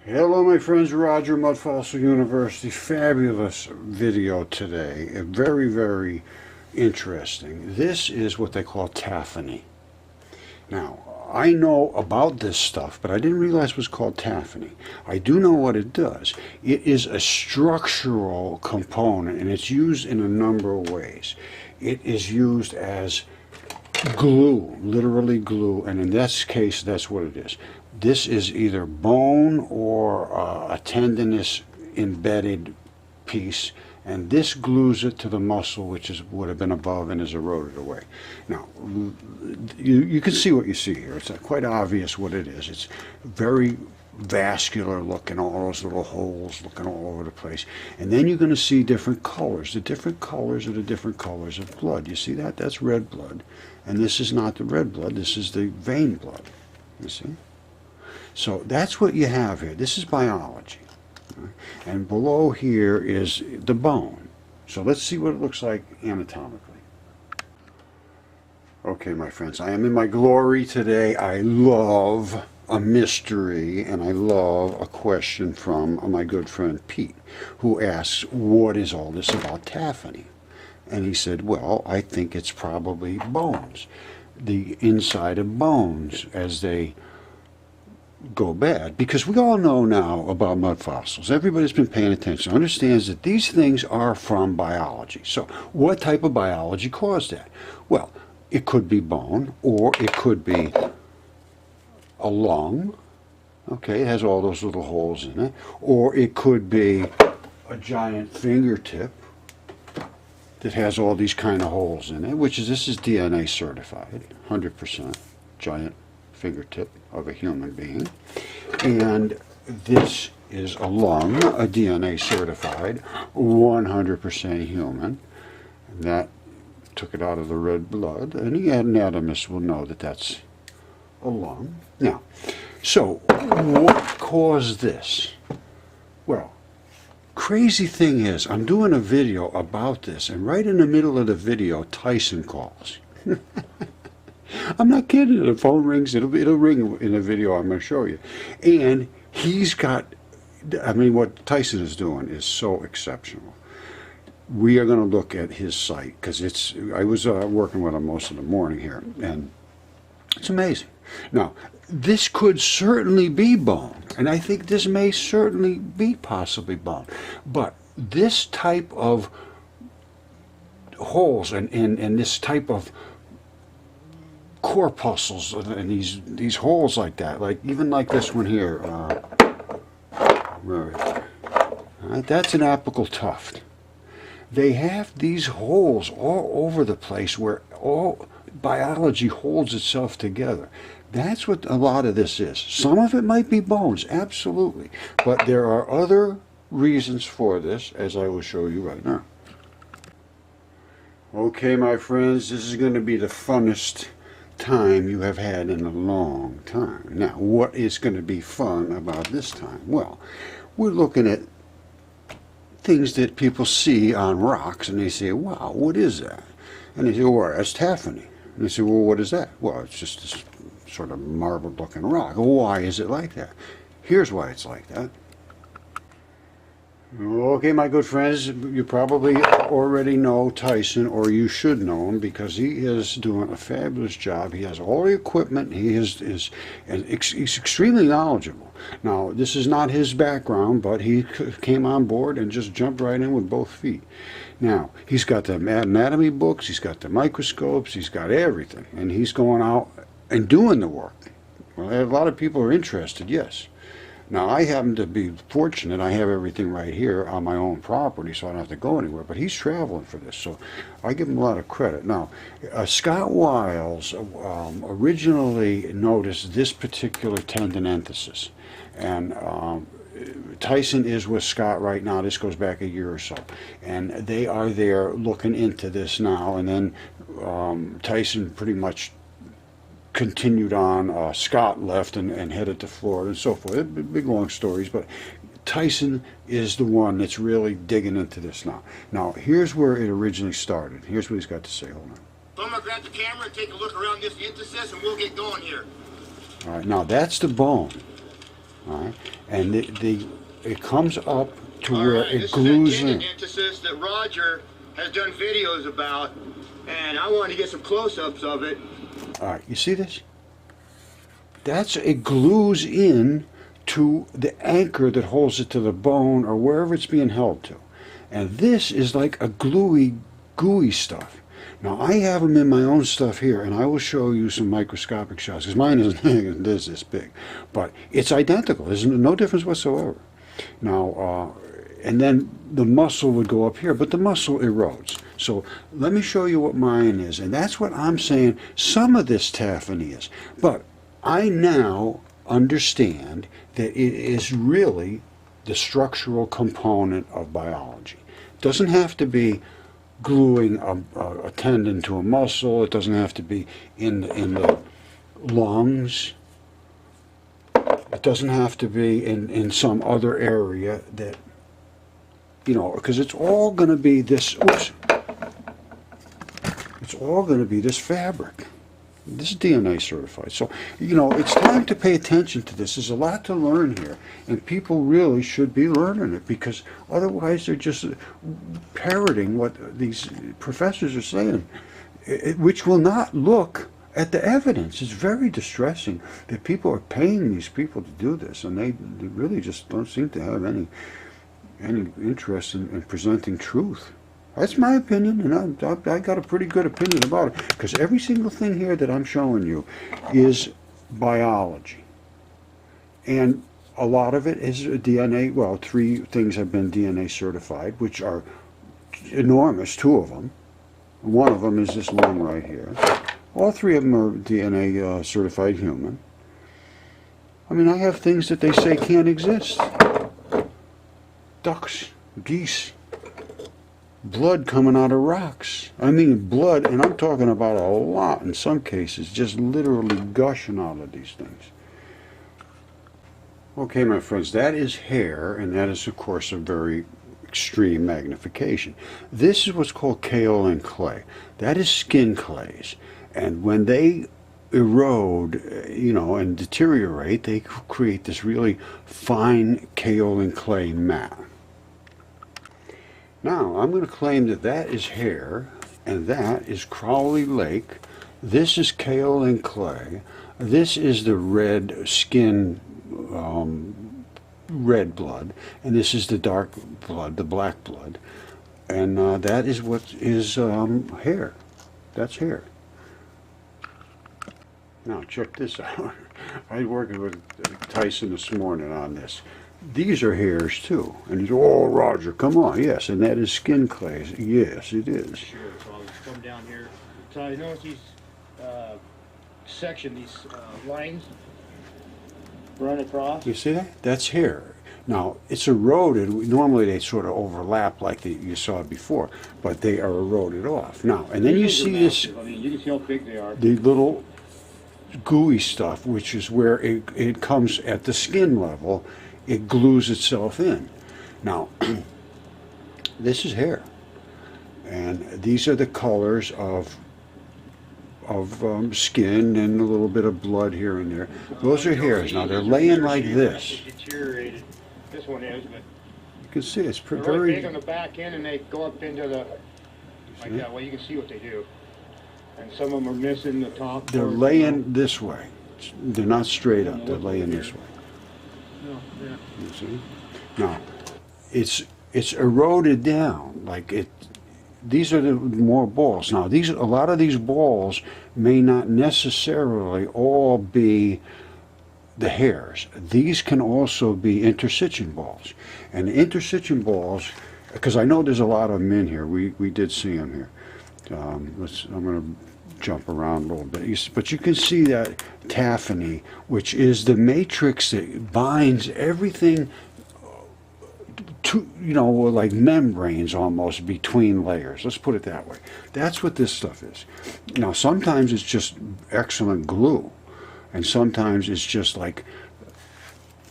Hello my friends, Roger, Mud Fossil University. Fabulous video today. Very, very interesting. This is what they call Taffoni. Now, I know about this stuff, but I didn't realize it was called Taffoni. I do know what it does. It is a structural component, and it's used in a number of ways. It is used as glue, literally glue, and in this case, that's what it is. This is either bone or a tendinous embedded piece, and this glues it to the muscle, which would have been above and is eroded away. Now, you can see what you see here. It's quite obvious what it is. It's very vascular looking, all those little holes looking all over the place. And then you're going to see different colors. The different colors are the different colors of blood. You see that? That's red blood. And this is not the red blood. This is the vein blood. You see? So that's what you have here. This is biology. And below here is the bone. So let's see what it looks like anatomically. Okay, my friends, I am in my glory today. I love a mystery, and I love a question from my good friend Pete, who asks, what is all this about Taffoni? And he said, well, I think it's probably bones. The inside of bones as they go bad, because we all know now about mud fossils. Everybody's been paying attention, understands that these things are from biology. So what type of biology caused that? Well, it could be bone, or it could be a lung. Okay, it has all those little holes in it. Or it could be a giant fingertip that has all these kind of holes in it, this is DNA certified, 100% giant fingertip of a human being. And this is a lung, a DNA certified, 100% human. And that took it out of the red blood, and the anatomists will know that that's a lung. Now, so what caused this? Well, crazy thing is, I'm doing a video about this, and right in the middle of the video, Tyson calls. I'm not kidding. The phone rings. It'll ring in the video I'm going to show you. And he's got, what Tyson is doing is so exceptional. We are going to look at his site, because I was working with him most of the morning here, and it's amazing. Now, this could certainly be bone, and I think this may certainly be possibly bone. But this type of holes and this type of corpuscles and these holes like that, even like this one here, that's an apical tuft. They have these holes all over the place where all biology holds itself together. That's what a lot of this is. Some of it might be bones, absolutely, but there are other reasons for this, as I will show you right now. Okay, my friends, this is going to be the funnest time you have had in a long time. Now, what is going to be fun about this time? Well, we're looking at things that people see on rocks, and they say, wow, what is that? And they say, well, that's Taffoni. And they say, well, what is that? Well, it's just this sort of marbled looking rock. Well, why is it like that? Here's why it's like that. Okay, my good friends, you probably already know Tyson, or you should know him, because he is doing a fabulous job. He has all the equipment. He's extremely knowledgeable. Now, this is not his background, but he came on board and just jumped right in with both feet. Now, he's got the anatomy books, he's got the microscopes, he's got everything, and he's going out and doing the work. Well, a lot of people are interested, yes. Now, I happen to be fortunate. I have everything right here on my own property, so I don't have to go anywhere. But he's traveling for this, so I give him a lot of credit. Now, Scott Wiles originally noticed this particular tendinenthesis. And Tyson is with Scott right now. This goes back a year or so. And they are there looking into this now. And then Tyson pretty much continued on. Scott left and headed to Florida and so forth. Big long stories, but Tyson is the one that's really digging into this now. Now, here's where it originally started. Here's what he's got to say. Hold on. So I'm going to grab the camera and take a look around this interstice, and we'll get going here. All right, now that's the bone. All right, and it comes up to All where right, it glues in. This is the tendon that Roger has done videos about, and I wanted to get some close-ups of it. All right, you see this? It glues in to the anchor that holds it to the bone or wherever it's being held to. And this is like a gooey stuff. Now I have them in my own stuff here, and I will show you some microscopic shots, because mine isn't this big. But it's identical. There's no difference whatsoever. Now, and then the muscle would go up here, but the muscle erodes. So let me show you what mine is, and that's what I'm saying some of this Taffoni is. But I now understand that it is really the structural component of biology. It doesn't have to be gluing a tendon to a muscle. It doesn't have to be in the lungs. It doesn't have to be in some other area that, because it's all going to be this, it's all going to be this fabric. This is DNA certified. So, it's time to pay attention to this. There's a lot to learn here, and people really should be learning it, because otherwise they're just parroting what these professors are saying, which will not look at the evidence. It's very distressing that people are paying these people to do this, and they really just don't seem to have any interest in presenting truth. That's my opinion, and I got a pretty good opinion about it, because every single thing here that I'm showing you is biology. And a lot of it is DNA. Well, 3 things have been DNA certified, which are enormous, 2 of them. One of them is this one right here. All 3 of them are DNA certified human. I mean, I have things that they say can't exist. Ducks, geese, blood coming out of rocks. I mean blood, and I'm talking about a lot in some cases, just literally gushing out of these things. Okay, my friends, that is hair, and that is, of course, a very extreme magnification. This is what's called kaolin clay. That is skin clays. And when they erode, and deteriorate, they create this really fine kaolin clay mat. Now, I'm going to claim that that is hair, and that is Crowley Lake. This is kaolin clay. This is the red skin, red blood, and this is the dark blood, the black blood. And that is what is hair. That's hair. Now, check this out. I was working with Tyson this morning on this. These are hairs too. And he's, oh, Roger, come on. Yes, and that is skin clays. Yes, it is. Sure, so I'll just come down here. So you notice these these lines run across? You see that? That's hair. Now, it's eroded. Normally they sort of overlap like you saw before, but they are eroded off. Now, and then you see this. I mean, you can see how big they are. The little gooey stuff, which is where it comes at the skin level. It glues itself in. Now, this is hair, and these are the colors of skin and a little bit of blood here and there. Those are hairs. Now they're laying like this. Deteriorated. This one is, but you can see it's they're very really big on the back end, and they go up into the like that. Well, you can see what they do. And some of them are missing the top. They're laying this way. They're not straight up. They're laying this way. No, yeah. You see? Now, it's eroded down. Like it. These are the more balls. Now, a lot of these balls may not necessarily all be the hairs. These can also be interstitium balls. And interstitium balls, because I know there's a lot of them in here. We did see them here. I'm going to jump around a little bit. But you can see that Taffoni, which is the matrix that binds everything to, like membranes almost between layers. Let's put it that way. That's what this stuff is. Now, sometimes it's just excellent glue, and sometimes it's just like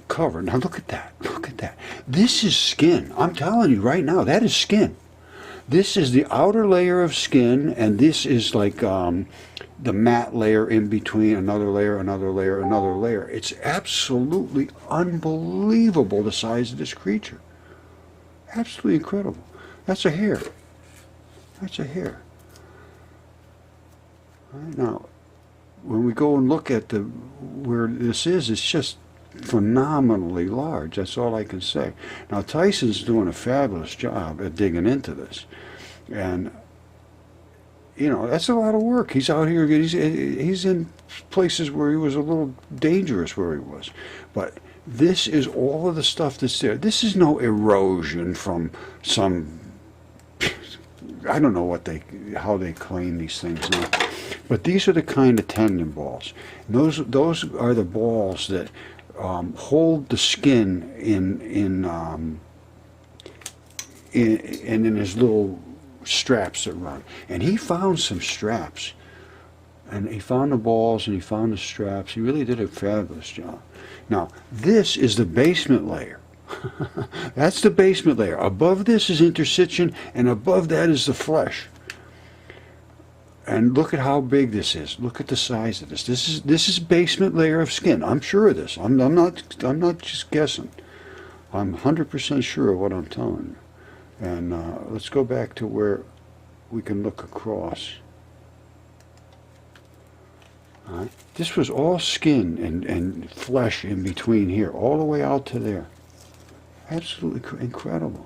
covered. Now, look at that. Look at that. This is skin. I'm telling you right now, that is skin. This is the outer layer of skin, and this is like the matte layer in between, another layer, another layer, another layer. It's absolutely unbelievable, the size of this creature. Absolutely incredible. That's a hair. That's a hair. All right, now, when we go and look at where this is, it's just phenomenally large. That's all I can say. Now, Tyson's doing a fabulous job at digging into this. And, you know, that's a lot of work. He's out here, he's in places where he was a little dangerous where he was. But this is all of the stuff that's there. This is no erosion from some, I don't know how they claim these things now. But these are the kind of tendon balls. And those are the balls that hold the skin in his little straps that run. And he found some straps, and he found the balls and he found the straps. He really did a fabulous job. Now, this is the basement layer. That's the basement layer. Above this is interstitium, and above that is the flesh. And look at how big this is. Look at the size of this. This is basement layer of skin. I'm sure of this. I'm not just guessing. I'm 100% sure of what I'm telling you. And let's go back to where we can look across. All right. This was all skin and flesh in between here, all the way out to there. Absolutely incredible.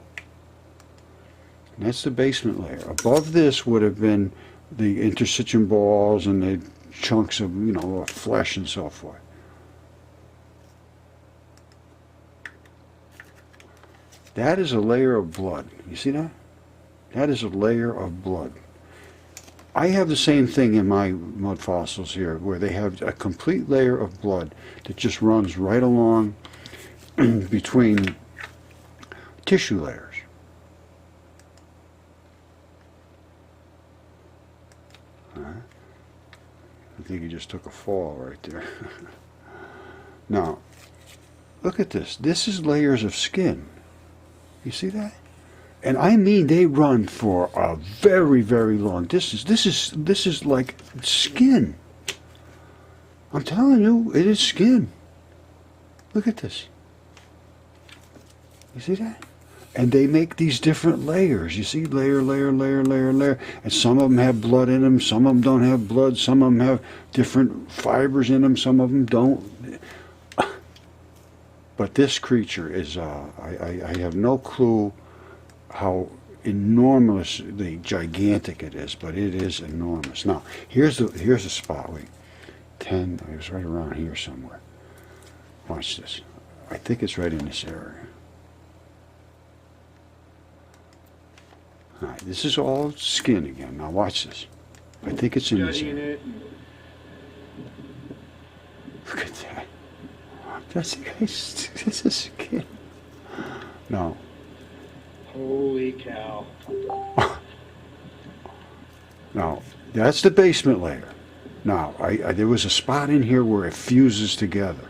And that's the basement layer. Above this would have been the interstitium balls and the chunks of, you know, flesh and so forth. That is a layer of blood. You see that? That is a layer of blood. I have the same thing in my mud fossils here, where they have a complete layer of blood that just runs right along between tissue layers. I think he just took a fall right there. Now, look at this. This is layers of skin. You see that? And I mean, they run for a very, very long distance. This is like skin. I'm telling you, it is skin. Look at this. You see that? And they make these different layers. You see, layer, layer, layer, layer, layer. And some of them have blood in them. Some of them don't have blood. Some of them have different fibers in them. Some of them don't. But this creature is, I have no clue how enormously gigantic it is, but it is enormous. Now, here's a spot. It was right around here somewhere. Watch this. I think it's right in this area. All right, this is all skin again. Now watch this. I think it's in this area. Look at that. This is skin. No. Holy cow. Now, that's the basement layer. Now, there was a spot in here where it fuses together.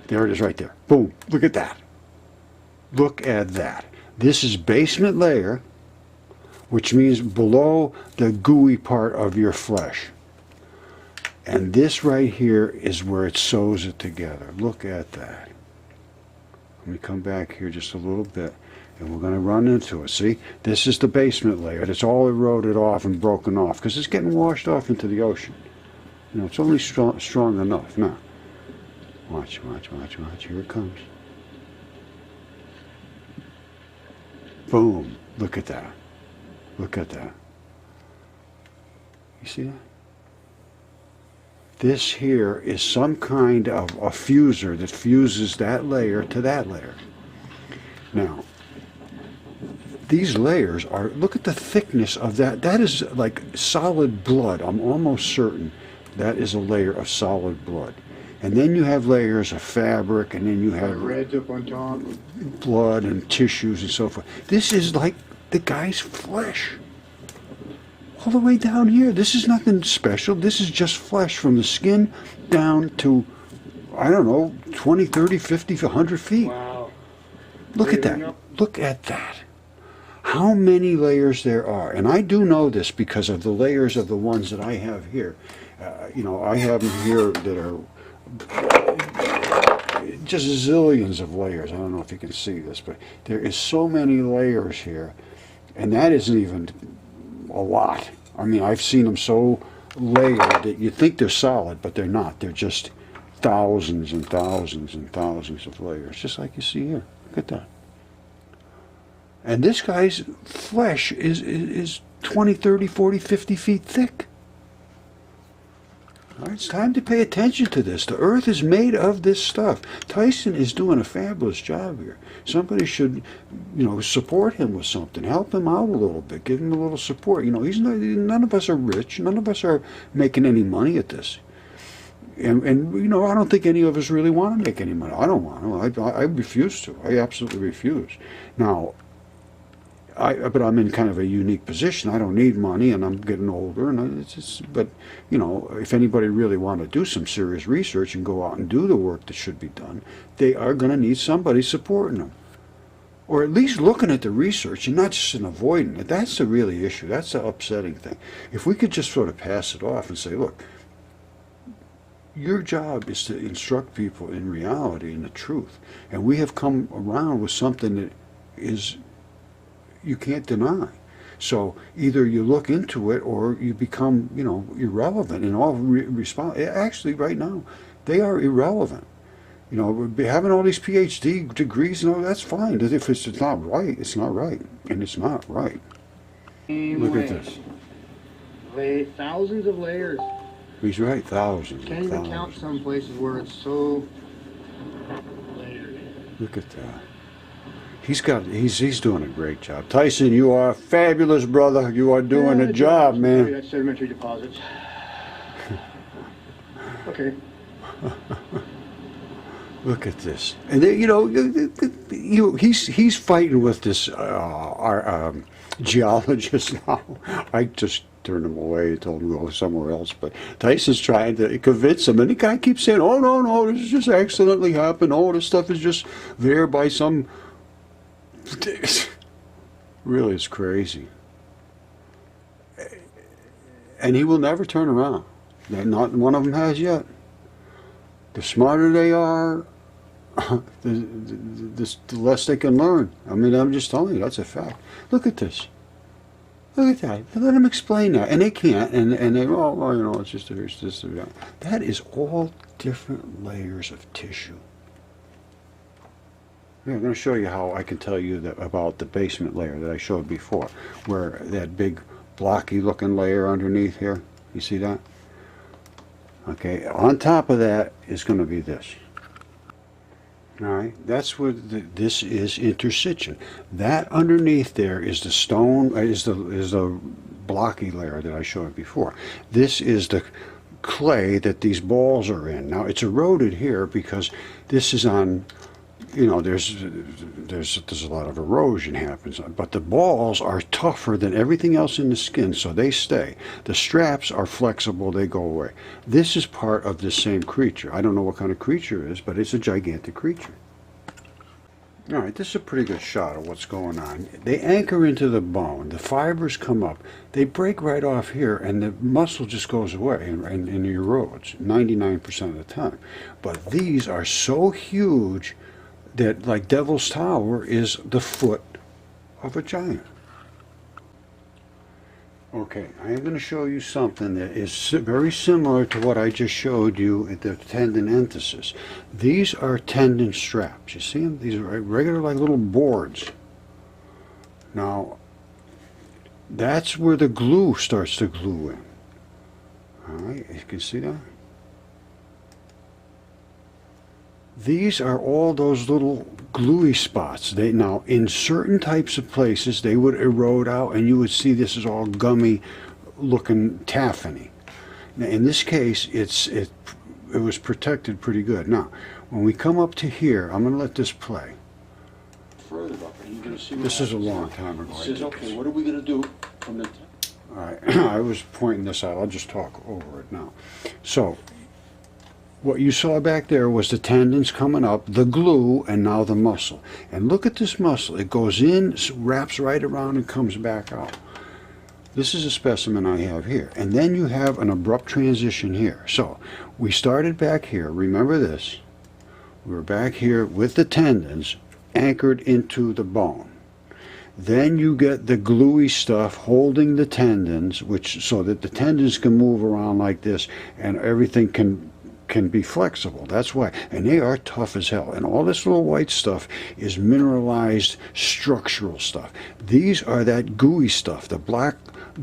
There it is right there. Boom. Look at that. Look at that. This is basement layer, which means below the gooey part of your flesh. And this right here is where it sews it together. Look at that. Let me come back here just a little bit, and we're going to run into it. See, this is the basement layer. It's all eroded off and broken off because it's getting washed off into the ocean. You know, it's only strong enough. Now, watch, watch, watch, watch. Here it comes. Boom. Look at that. Look at that. You see that? This here is some kind of a fuser that fuses that layer to that layer. Now, these layers are, look at the thickness of that. That is like solid blood. I'm almost certain that is a layer of solid blood. And then you have layers of fabric, and then you have Reds up on top. Blood and tissues and so forth. This is like the guy's flesh. All the way down here. This is nothing special. This is just flesh from the skin down to, I don't know, 20, 30, 50, 100 feet. Wow. Look at that. Look at that. how many layers there are. And I do know this because of the layers of the ones that I have here. You know, I have them here that are just zillions of layers. I don't know if you can see this, but there is so many layers here, and that isn't even a lot. I mean, I've seen them so layered that you think they're solid, but they're not. They're just thousands and thousands and thousands of layers, just like you see here. Look at that. And this guy's flesh is 20, 30, 40, 50 feet thick. All right, it's time to pay attention to this. The earth is made of this stuff. Tyson is doing a fabulous job here. Somebody should, you know, support him with something. Help him out a little bit. Give him a little support. You know, he's not, none of us are rich. None of us are making any money at this. And you know, I don't think any of us really want to make any money. I don't want to. I refuse to. I absolutely refuse. Now, but I'm in kind of a unique position. I don't need money, and I'm getting older. And it's just, but you know, if anybody really want to do some serious research and go out and do the work that should be done, they are going to need somebody supporting them, or at least looking at the research and not just avoiding it. That's the really issue. That's the upsetting thing. If we could just sort of pass it off and say, look, your job is to instruct people in reality and the truth, and we have come around with something that is you can't deny. So either you look into it or you become, you know, irrelevant in all response. Actually, right now, they are irrelevant. You know, having all these PhD degrees and all that's fine. If it's not right, it's not right, and it's not right. Look at this. Thousands of layers. He's right, thousands. Can't even count some places where it's so layered. Look at that. He's doing a great job. Tyson, you are fabulous, brother. You are doing a job, man. That's sedimentary deposits. Okay. Look at this, and they, you know, he's fighting with this geologist now. I just turned him away, told him to go somewhere else. But Tyson's trying to convince him, and the guy keeps saying, "Oh no, this just accidentally happened. Oh, this stuff is just there by some." Really, it's crazy, and he will never turn around. Not one of them has yet. The smarter they are, the less they can learn. I mean, I'm just telling you, that's a fact. Look at this. Look at that. Let them explain that, and they can't. And they, well, you know, it's just this or that. That is all different layers of tissue. Yeah, I'm going to show you how I can tell you that about the basement layer that I showed before, where that big blocky looking layer underneath here, you see that? Okay, on top of that is going to be this. All right, that's where this is interstitium. That underneath there is the stone, is the blocky layer that I showed before. This is the clay that these balls are in. Now it's eroded here because this is on, you know, there's a lot of erosion happens, but the balls are tougher than everything else in the skin, so they stay. The straps are flexible, they go away. This is part of this same creature. I don't know what kind of creature it is, but it's a gigantic creature. All right, this is a pretty good shot of what's going on. They anchor into the bone, the fibers come up, they break right off here, and the muscle just goes away and erodes 99% of the time. But these are so huge that, like Devil's Tower, is the foot of a giant. Okay, I am going to show you something that is very similar to what I just showed you at the tendon enthesis. These are tendon straps. You see them? These are regular, like little boards. Now, that's where the glue starts to glue in. All right, you can see that? These are all those little gluey spots. Now, in certain types of places, they would erode out, and you would see this is all gummy looking Taffoni. Now, in this case, it was protected pretty good. Now, when we come up to here, I'm going to let this play. Further up, and you're going to see this is a long time ago. This is okay. What are we going to do from the? All right, I was pointing this out. I'll just talk over it now. So, what you saw back there was the tendons coming up, the glue, and now the muscle. And look at this muscle. It goes in, wraps right around, and comes back out. This is a specimen I have here. And then you have an abrupt transition here. So we started back here. Remember this. We were back here with the tendons anchored into the bone. Then you get the gluey stuff holding the tendons, which so that the tendons can move around like this and everything can be flexible. That's why. And they are tough as hell. And all this little white stuff is mineralized structural stuff. These are that gooey stuff, the black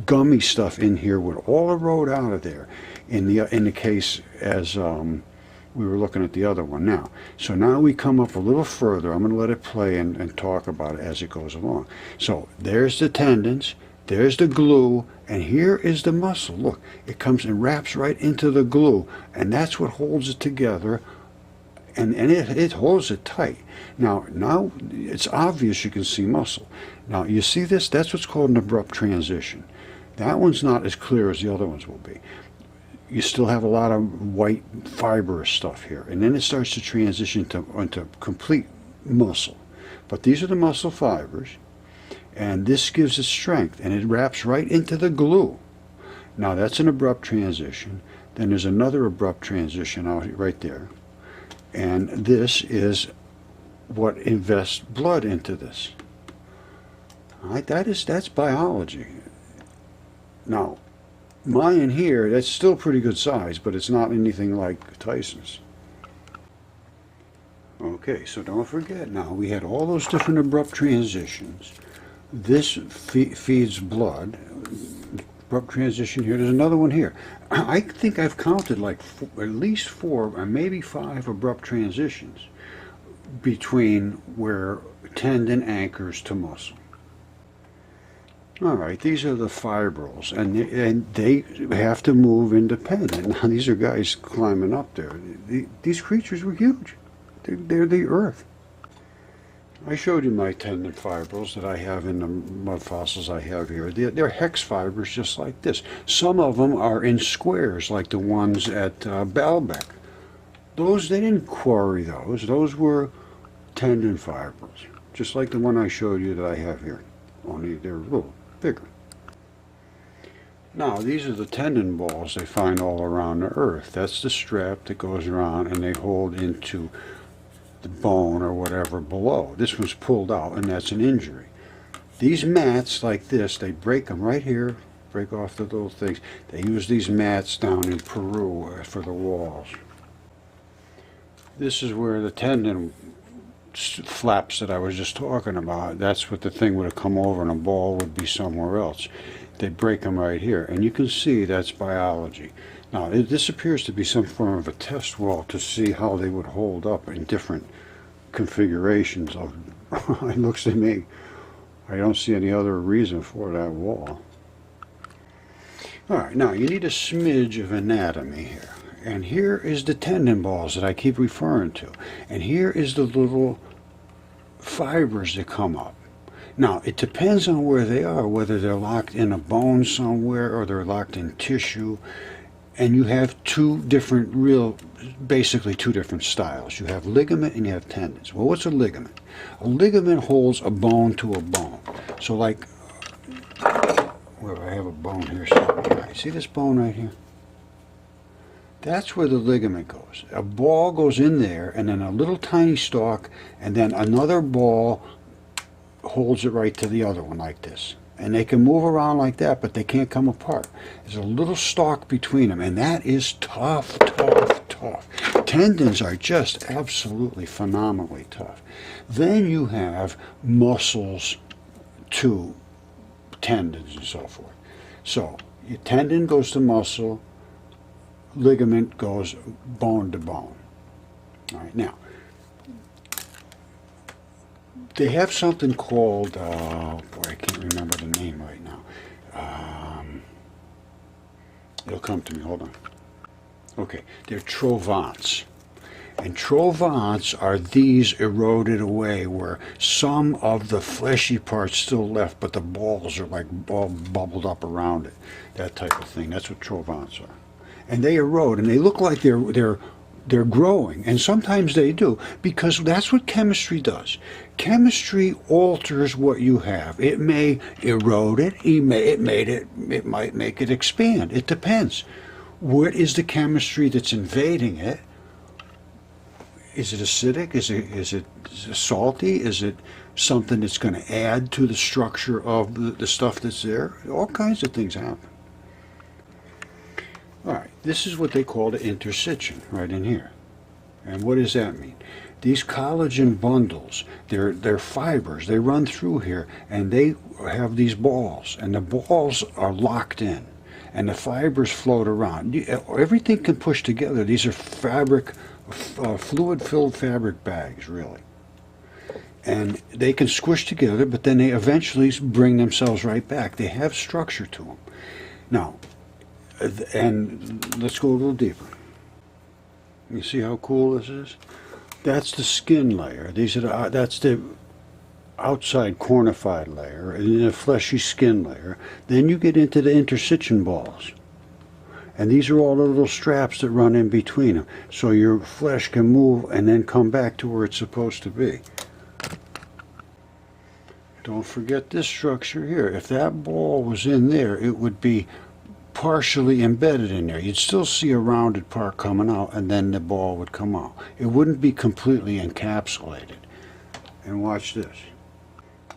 gummy stuff in here would all erode out of there in the case as we were looking at the other one now. So now we come up a little further. I'm going to let it play and talk about it as it goes along. So there's the tendons, there's the glue, and here is the muscle. Look, it comes and wraps right into the glue, and that's what holds it together, and it holds it tight. Now it's obvious you can see muscle. Now you see this? That's what's called an abrupt transition. That one's not as clear as the other ones will be. You still have a lot of white fibrous stuff here, and then it starts to transition into complete muscle. But these are the muscle fibers, and this gives it strength, and it wraps right into the glue. Now that's an abrupt transition. Then there's another abrupt transition out right there, and this is what invests blood into this. All right, that's biology. Now, mine here, that's still pretty good size, but it's not anything like Tyson's. Okay, so don't forget now, we had all those different abrupt transitions. This feeds blood. Abrupt transition here. There's another one here. I think I've counted like at least 4 or maybe 5 abrupt transitions between where tendon anchors to muscle. All right, these are the fibrils, and they have to move independent. Now, these are guys climbing up there. These creatures were huge. They're the earth. I showed you my tendon fibrils that I have in the mud fossils I have here. They're hex fibers just like this. Some of them are in squares like the ones at Baalbek. Those, they didn't quarry those. Those were tendon fibrils, just like the one I showed you that I have here, only they're a little bigger. Now, these are the tendon balls they find all around the earth. That's the strap that goes around and they hold into the bone or whatever below. This one's pulled out, and that's an injury. These mats like this, they break them right here, break off the little things. They use these mats down in Peru for the walls. This is where the tendon flaps that I was just talking about, that's what the thing would have come over and a ball would be somewhere else. They break them right here, and you can see that's biology. Now, this appears to be some form of a test wall to see how they would hold up in different configurations of it looks to me. I don't see any other reason for that wall. All right, now you need a smidge of anatomy here. And here is the tendon balls that I keep referring to. And here is the little fibers that come up. Now, it depends on where they are, whether they're locked in a bone somewhere or they're locked in tissue. And you have basically two different styles. You have ligament and you have tendons. Well, what's a ligament? A ligament holds a bone to a bone. So like, where I have a bone here somewhere. See this bone right here? That's where the ligament goes. A ball goes in there, and then a little tiny stalk, and then another ball holds it right to the other one like this. And they can move around like that, but they can't come apart. There's a little stalk between them, and that is tough, tough, tough. Tendons are just absolutely phenomenally tough. Then you have muscles to tendons and so forth. So your tendon goes to muscle, ligament goes bone to bone. All right, now, they have something called, boy, I can't remember the name right now. It'll come to me, hold on. Okay, they're trovants. And trovants are these eroded away where some of the fleshy parts still left, but the balls are like all bubbled up around it. That type of thing. That's what trovants are. And they erode, and they look like they're they're growing, and sometimes they do, because that's what chemistry does. Chemistry alters what you have. It may erode it, it might make it expand. It depends. What is the chemistry that's invading it? Is it acidic? Is it salty? Is it something that's going to add to the structure of the stuff that's there? All kinds of things happen. All right, this is what they call the interstitium right in here. And what does that mean? These collagen bundles, they're fibers. They run through here, and they have these balls, and the balls are locked in, and the fibers float around. Everything can push together. These are fabric, fluid-filled fabric bags, really. And they can squish together, but then they eventually bring themselves right back. They have structure to them. Now, and let's go a little deeper. You see how cool this is? That's the skin layer. That's the outside cornified layer, and the fleshy skin layer. Then you get into the interstitium balls. And these are all the little straps that run in between them, so your flesh can move and then come back to where it's supposed to be. Don't forget this structure here. If that ball was in there, it would be partially embedded in there. You'd still see a rounded part coming out, and then the ball would come out. It wouldn't be completely encapsulated. And watch this.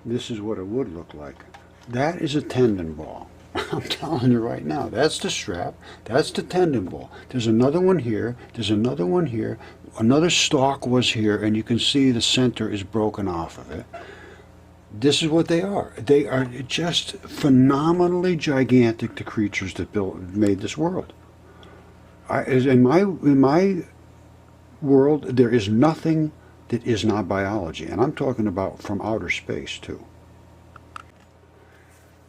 This is what it would look like. That is a tendon ball. I'm telling you right now. That's the strap. That's the tendon ball. There's another one here. There's another one here. Another stalk was here, and you can see the center is broken off of it. This is what they are. They are just phenomenally gigantic, the creatures that made this world. In my world, there is nothing that is not biology, and I'm talking about from outer space too.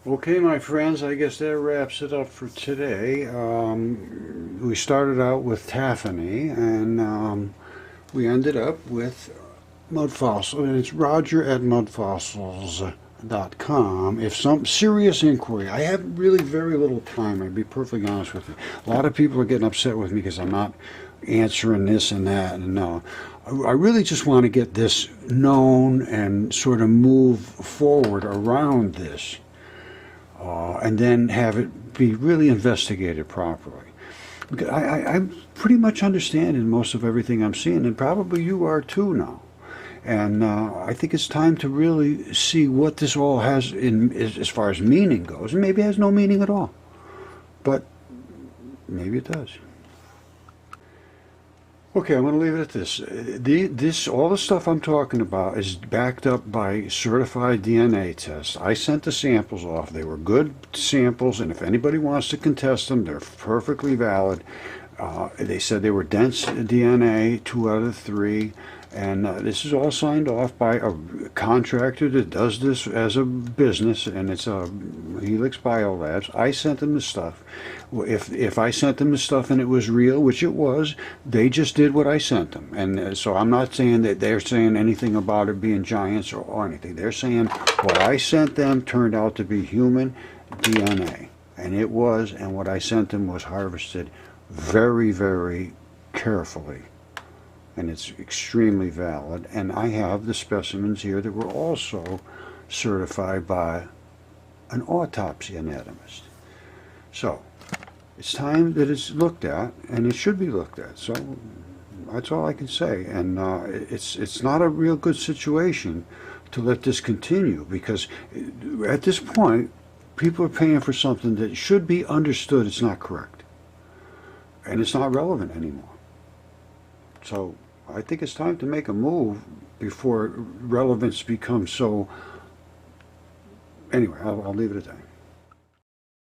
Okay, my friends, I guess that wraps it up for today. We started out with Taffoni, and we ended up with mud fossil, and it's roger@mudfossils.com. If some serious inquiry, I have really very little time, I'd be perfectly honest with you. A lot of people are getting upset with me because I'm not answering this and that, and no. I really just want to get this known and sort of move forward around this, and then have it be really investigated properly. I'm pretty much understanding most of everything I'm seeing, and probably you are too now. And I think it's time to really see what this all has as far as meaning goes. And maybe it has no meaning at all. But maybe it does. Okay, I'm going to leave it at this. All the stuff I'm talking about is backed up by certified DNA tests. I sent the samples off. They were good samples, and if anybody wants to contest them, they're perfectly valid. They said they were dense DNA, 2 out of 3. And this is all signed off by a contractor that does this as a business, and it's Helix Biolabs. I sent them the stuff. If I sent them the stuff and it was real, which it was, they just did what I sent them. And so I'm not saying that they're saying anything about it being giants or anything. They're saying what I sent them turned out to be human DNA. And it was, and what I sent them was harvested very, very carefully. And it's extremely valid. And I have the specimens here that were also certified by an autopsy anatomist. So it's time that it's looked at, and it should be looked at. So that's all I can say. And it's not a real good situation to let this continue, because at this point, people are paying for something that should be understood it's not correct. And it's not relevant anymore. So I think it's time to make a move before relevance becomes so... Anyway, I'll leave it at that.